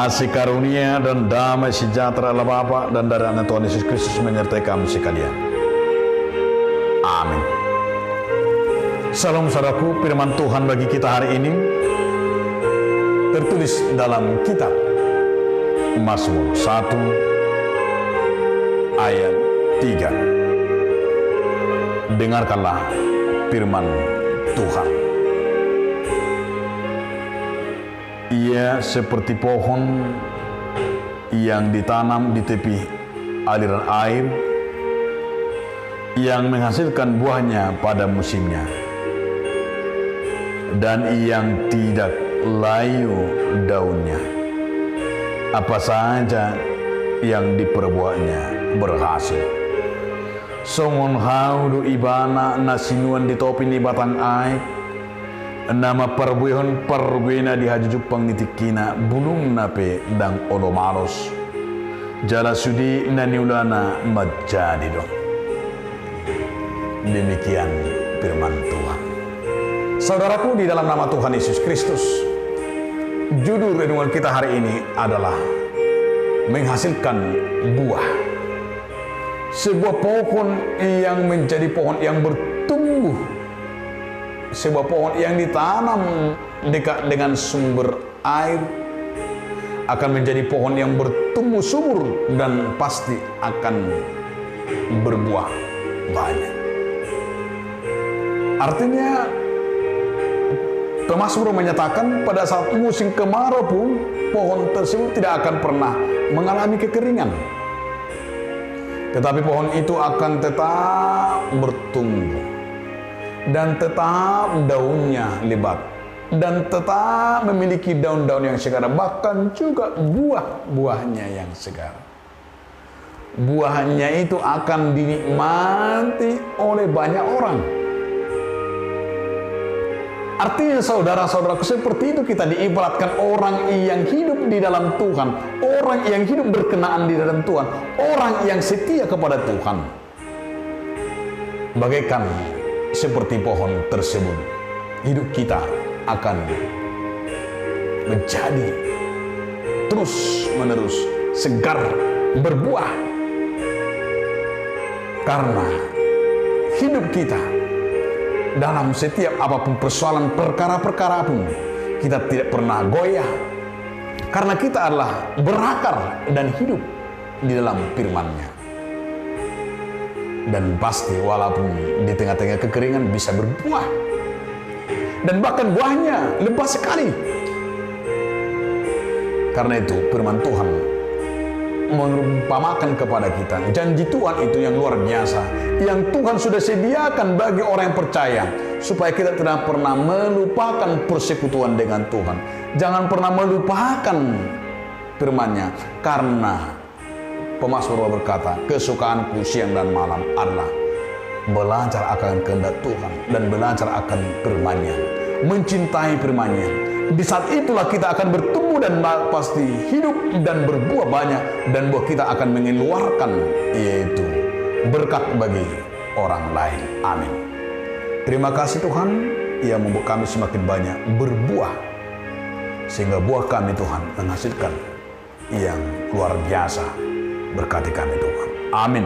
Kasih karunia dan damai sejahtera Allah Bapa dan dari anak Tuhan Yesus Kristus menyertai kami sekalian. Amin. Salam saudaraku, firman Tuhan bagi kita hari ini tertulis dalam kitab Mazmur 1 ayat 3. Dengarkanlah firman Tuhan. Ia seperti pohon yang ditanam di tepi aliran air, yang menghasilkan buahnya pada musimnya, dan yang tidak layu daunnya. Apa saja yang diperbuatnya berhasil. Songon haudu ibana nasinuan di topi ni batang air, nama perbuihon perbuina di hajujuk pangnitikina bulung nape dang olomalos jala sudi naniulana majadi dong. Demikian firman Tuhan. Saudaraku, di dalam nama Tuhan Yesus Kristus, judul renungan kita hari ini adalah menghasilkan buah. Sebuah pohon yang menjadi pohon yang bertumbuh, sebuah pohon yang ditanam dekat dengan sumber air akan menjadi pohon yang bertumbuh subur dan pasti akan berbuah banyak. Artinya Mazmur menyatakan pada saat musim kemarau pun pohon tersebut tidak akan pernah mengalami kekeringan, tetapi pohon itu akan tetap bertumbuh dan tetap daunnya lebat dan tetap memiliki daun-daun yang segar, bahkan juga buah-buahnya yang segar. Buahnya itu akan dinikmati oleh banyak orang. Artinya saudara-saudaraku, seperti itu kita diibaratkan orang yang hidup di dalam Tuhan, orang yang hidup berkenaan di dalam Tuhan, orang yang setia kepada Tuhan. Bagaikan seperti pohon tersebut, hidup kita akan menjadi terus-menerus segar, berbuah. Karena hidup kita dalam setiap apapun persoalan perkara-perkara pun, kita tidak pernah goyah. Karena kita adalah berakar dan hidup di dalam firman-Nya. Dan pasti walaupun di tengah-tengah kekeringan bisa berbuah. Dan bahkan buahnya lebat sekali. Karena itu firman Tuhan mengumpamakan kepada kita janji Tuhan itu yang luar biasa, yang Tuhan sudah sediakan bagi orang yang percaya, supaya kita tidak pernah melupakan persekutuan dengan Tuhan. Jangan pernah melupakan firman-Nya, karena pemazmur berkata, kesukaanku siang dan malam adalah belajar akan kehendak Tuhan dan belajar akan firman-Nya, mencintai firman-Nya. Di saat itulah kita akan bertumbuh dan pasti hidup dan berbuah banyak, dan buah kita akan mengeluarkan yaitu berkat bagi orang lain. Amin. Terima kasih Tuhan yang membuat kami semakin banyak berbuah, sehingga buah kami Tuhan menghasilkan yang luar biasa. Berkati kami Tuhan. Amin.